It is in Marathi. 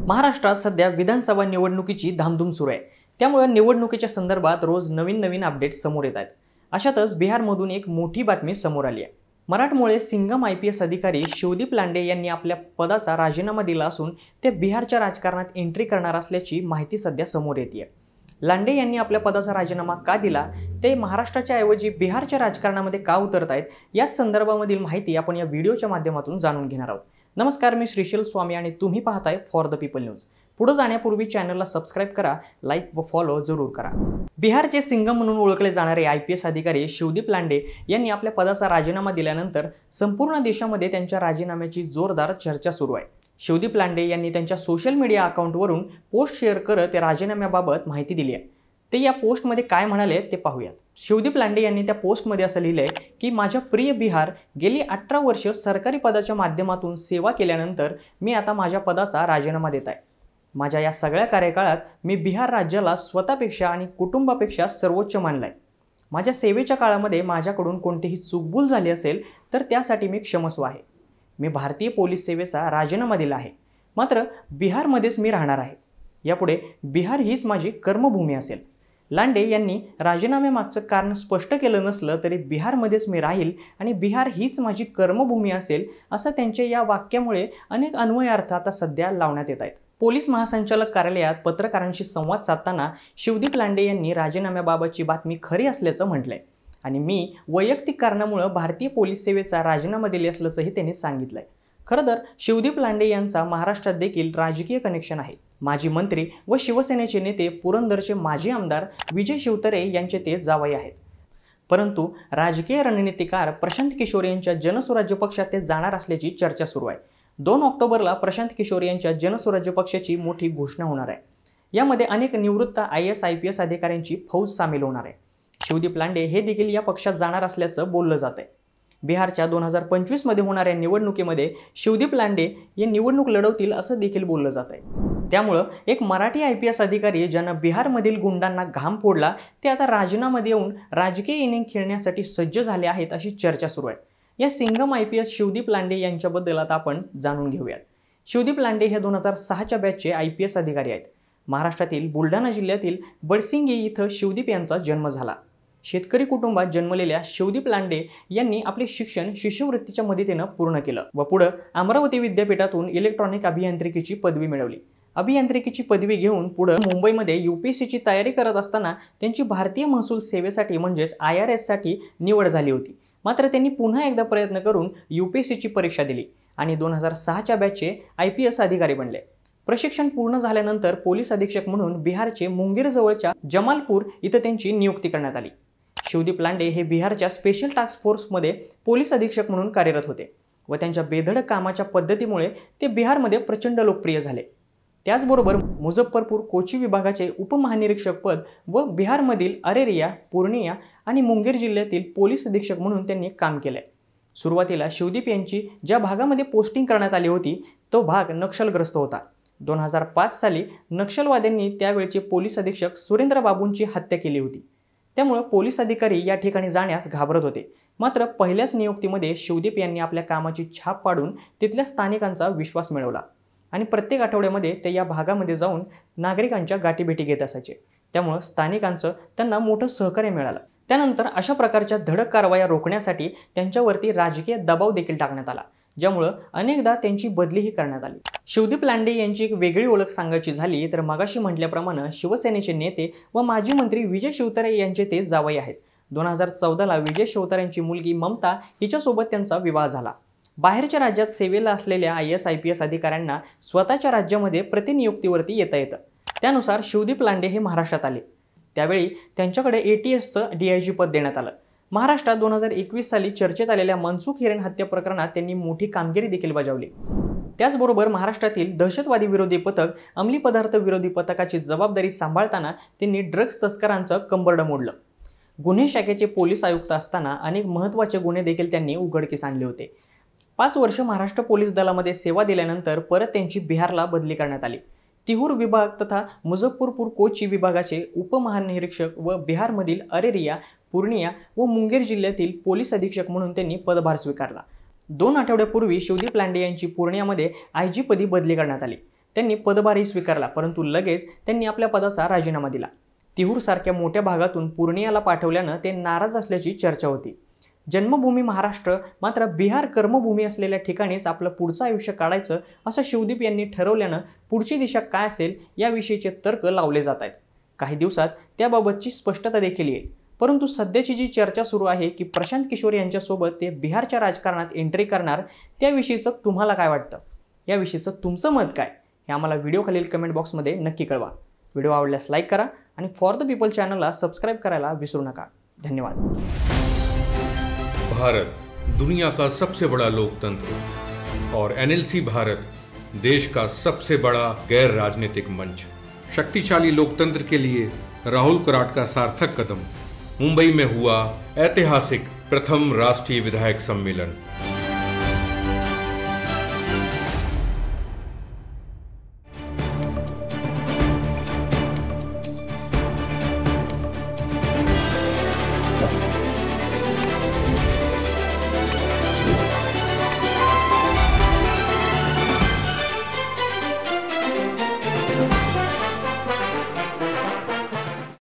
महाराष्ट्रात सध्या विधानसभा निवडणुकीची धामधूम सुरू आहे। त्यामुळे निवडणुकीच्या संदर्भात रोज नवीन अपडेट्स समोर येत आहेत। अशातच बिहारमधून एक मोठी बातमी समोर आली आहे। मराठमोळे सिंघम IPS अधिकारी शिवदीप लांडे यांनी आपल्या पदाचा राजीनामा दिला असून ते बिहारच्या राजकारणात एंट्री करणार असल्याची माहिती सध्या समोर येते आहे। लांडे यांनी आपल्या पदाचा राजीनामा का दिला, ते महाराष्ट्राच्या ऐवजी बिहारच्या राजकारणामध्ये का उतरत आहेत, याच संदर्भामधील माहिती आपण या व्हिडिओच्या माध्यमातून जाणून घेणार आहोत। नमस्कार, मी श्रीशैल स्वामी आणि तुम्ही पाहताय फॉर द पीपल न्यूज। पुढे जाण्यापूर्वी चॅनलला सबस्क्राइब करा, लाईक व फॉलो जरूर करा। बिहारचे सिंघम म्हणून ओळखले जाणारे IPS अधिकारी शिवदीप लांडे यांनी आपल्या पदाचा राजीनामा दिल्यानंतर संपूर्ण देशामध्ये त्यांच्या राजीनाम्याची जोरदार चर्चा सुरू आहे। शिवदीप लांडे यांनी त्यांच्या सोशल मीडिया अकाउंटवरून पोस्ट शेअर करत राजीनाम्याबाबत माहिती दिली आहे। ते या पोस्टमध्ये काय म्हणाले ते पाहूयात। शिवदीप लांडे यांनी त्या पोस्टमध्ये असं लिहिलंय की माझ्या प्रिय बिहार, गेली 18 वर्ष सरकारी पदाच्या माध्यमातून सेवा केल्यानंतर मी आता माझ्या पदाचा राजीनामा देत आहे। माझ्या या सगळ्या कार्यकाळात मी बिहार राज्याला स्वतःपेक्षा आणि कुटुंबापेक्षा सर्वोच्च मानलंय। माझ्या सेवेच्या काळामध्ये माझ्याकडून कोणतीही चूकभूल झाली असेल तर त्यासाठी मी क्षमस्व आहे। मी भारतीय पोलीस सेवेचा राजीनामा दिला आहे, मात्र बिहारमध्येच मी राहणार आहे। यापुढे बिहार हीच माझी कर्मभूमी असेल। लांडे यांनी राजीनाम्यामागचं कारण स्पष्ट केलं नसलं तरी बिहारमध्येच मी राहील आणि बिहार हीच माझी कर्मभूमी असेल, असं त्यांच्या या वाक्यामुळे अनेक अन्वयार्थ आता सध्या लावण्यात येत आहेत। पोलीस महासंचालक कार्यालयात पत्रकारांशी संवाद साधताना शिवदीप लांडे यांनी राजीनाम्याबाबतची बातमी खरी असल्याचं म्हटलंय आणि मी वैयक्तिक कारणामुळे भारतीय पोलीस सेवेचा राजीनामा दिले असल्याचंही त्यांनी सांगितलंय। खरं तर शिवदीप लांडे यांचा महाराष्ट्रात देखील राजकीय कनेक्शन आहे। माजी मंत्री व शिवसेनेचे नेते पुरंदरचे माजी आमदार विजय शिवतारे यांचे ते जावई आहेत। परंतु राजकीय रणनीतिकार प्रशांत किशोर यांच्या जनसुराज्य पक्षात ते जाणार असल्याची चर्चा सुरू आहे। 2 ऑक्टोबरला प्रशांत किशोर यांच्या जनसुराज्य पक्षाची मोठी घोषणा होणार आहे। यामध्ये अनेक निवृत्त IAS IPS अधिकाऱ्यांची फौज सामील होणार आहे। शिवदीप लांडे हे देखील या पक्षात जाणार असल्याचं बोललं जात आहे। बिहारच्या 2025 मध्ये होणाऱ्या निवडणुकीमध्ये शिवदीप लांडे हे निवडणूक लढवतील असं देखील बोललं जात आहे। त्यामुळे एक मराठी IPS अधिकारी ज्यांना बिहारमधील गुंडांना घाम फोडला ते आता राजीनामा देऊन राजकीय इनिंग खेळण्यासाठी सज्ज झाले आहेत अशी चर्चा सुरू आहे। या सिंघम IPS शिवदीप लांडे यांच्याबद्दल आता आपण जाणून घेऊयात। शिवदीप लांडे हे 2006च्या बॅचचे IPS अधिकारी आहेत। महाराष्ट्रातील बुलढाणा जिल्ह्यातील बडसिंगी इथं शिवदीप यांचा जन्म झाला। शेतकरी कुटुंबात जन्मलेल्या शिवदीप लांडे यांनी आपले शिक्षण शिष्यवृत्तीच्या मदतीने पूर्ण केलं व पुढे अमरावती विद्यापीठातून इलेक्ट्रॉनिक अभियांत्रिकीची पदवी मिळवली। अभियांत्रिकीची पदवी घेऊन पुढे मुंबईमध्ये UPSCची तयारी करत असताना त्यांची भारतीय महसूल सेवेसाठी म्हणजेच IRS साठी निवड झाली होती। मात्र त्यांनी पुन्हा एकदा प्रयत्न करून UPSCची परीक्षा दिली आणि 2006च्या बॅचचे IPS अधिकारी बनले। प्रशिक्षण पूर्ण झाल्यानंतर पोलीस अधीक्षक म्हणून बिहारचे मुंगेर जवळच्या जमालपूर इथं त्यांची नियुक्ती करण्यात आली। शिवदीप लांडे हे बिहारच्या स्पेशल टास्क फोर्समध्ये पोलीस अधीक्षक म्हणून कार्यरत होते व त्यांच्या बेधडक कामाच्या पद्धतीमुळे ते बिहारमध्ये प्रचंड लोकप्रिय झाले। त्याचबरोबर मुझफ्फरपूर कोची विभागाचे उपमहानिरीक्षक पद व बिहारमधील अरेरिया, पूर्णिया आणि मुंगेर जिल्ह्यातील पोलीस अधीक्षक म्हणून त्यांनी काम केले। सुरुवातीला शिवदीप यांची ज्या भागामध्ये पोस्टिंग करण्यात आली होती तो भाग नक्षलग्रस्त होता। 2005 साली नक्षलवाद्यांनी त्यावेळचे पोलीस अधीक्षक सुरेंद्र बाबूंची हत्या केली होती। त्यामुळे पोलीस अधिकारी या ठिकाणी जाण्यास घाबरत होते। मात्र पहिल्याच नियुक्तीमध्ये शिवदीप यांनी आपल्या कामाची छाप पाडून तिथल्या स्थानिकांचा विश्वास मिळवला आणि प्रत्येक आठवड्यामध्ये ते या भागामध्ये जाऊन नागरिकांच्या गाठीभेटी घेत असायचे। त्यामुळे स्थानिकांचं त्यांना मोठं सहकार्य मिळालं। त्यानंतर अशा प्रकारच्या धडक कारवाया रोखण्यासाठी त्यांच्यावरती राजकीय दबाव देखील टाकण्यात आला, ज्यामुळे अनेकदा त्यांची बदलीही करण्यात आली। शिवदीप लांडे यांची एक वेगळी ओळख सांगायची झाली तर मगाशी म्हटल्याप्रमाणे शिवसेनेचे नेते व माजी मंत्री विजय शिवतारे यांचे ते जावई आहेत। 2014ला विजय शिवतारेंची मुलगी ममता हिच्यासोबत त्यांचा विवाह झाला। बाहेरच्या राज्यात सेवेला असलेल्या IAS IPS अधिकाऱ्यांना स्वतःच्या राज्यामध्ये प्रतिनियुक्तीवरती येता येतं। त्यानुसार शिवदीप लांडे हे महाराष्ट्रात आले। त्यावेळी त्यांच्याकडे ATSचं DIG पद देण्यात आलं। महाराष्ट्रात 2021 साली चर्चेत आलेल्या मनसुख हिरेन हत्या प्रकरणात त्यांनी मोठी कामगिरी देखील बजावली। त्याचबरोबर महाराष्ट्रातील दहशतवादी विरोधी पथक, अंमली पदार्थ विरोधी पथकाची जबाबदारी सांभाळताना त्यांनी ड्रग्ज तस्करांचं कंबरडं मोडलं। गुन्हे शाखेचे पोलीस आयुक्त असताना अनेक महत्त्वाचे गुन्हे देखील त्यांनी उघडकीस आणले होते। 5 वर्ष महाराष्ट्र पोलीस दलामध्ये सेवा दिल्यानंतर परत त्यांची बिहारला बदली करण्यात आली। तिहूर विभाग तथा मुझफ्फरपूर कोची विभागाचे उपमहानिरीक्षक व बिहारमधील अरेरिया, पूर्णिया व मुंगेर जिल्ह्यातील पोलीस अधीक्षक म्हणून त्यांनी पदभार स्वीकारला। 2 आठवड्यापूर्वी शिवदीप लांडे यांची पूर्णियामध्ये IG पदी बदली करण्यात आली। त्यांनी पदभारही स्वीकारला, परंतु लगेच त्यांनी आपल्या पदाचा राजीनामा दिला. तिहूरसारख्या मोठ्या भागातून पूर्णियाला पाठवल्यानं ते नाराज असल्याची चर्चा होती. जन्मभूमी महाराष्ट्र मात्र बिहार कर्मभूमी असलेल्या ठिकाणीच आपलं पुढचं आयुष्य काढायचं असं शिवदीप यांनी ठरवल्यानं पुढची दिशा काय असेल याविषयीचे तर्क लावले जात आहेत. काही दिवसात त्याबाबतची स्पष्टता देखील येईल. परंतु सध्याची जी चर्चा सुरू आहे की प्रशांत किशोर यांच्यासोबत ते बिहारच्या राजकारणात एंट्री करणार, त्याविषयीचं तुम्हाला काय वाटतं? याविषयीचं तुमचं मत काय हे आम्हाला व्हिडिओखालील कमेंट बॉक्समध्ये नक्की कळवा. व्हिडिओ आवडल्यास लाईक करा आणि फॉर द पीपल चॅनलला सबस्क्राईब करायला विसरू नका. धन्यवाद. भारत दुनिया का सबसे बड़ा लोकतंत्र और NLC भारत देश का सबसे बड़ा गैर राजनीतिक मंच. शक्तिशाली लोकतंत्र के लिए राहुल कराट का सार्थक कदम. मुंबई में हुआ ऐतिहासिक प्रथम राष्ट्रीय विधायक सम्मेलन.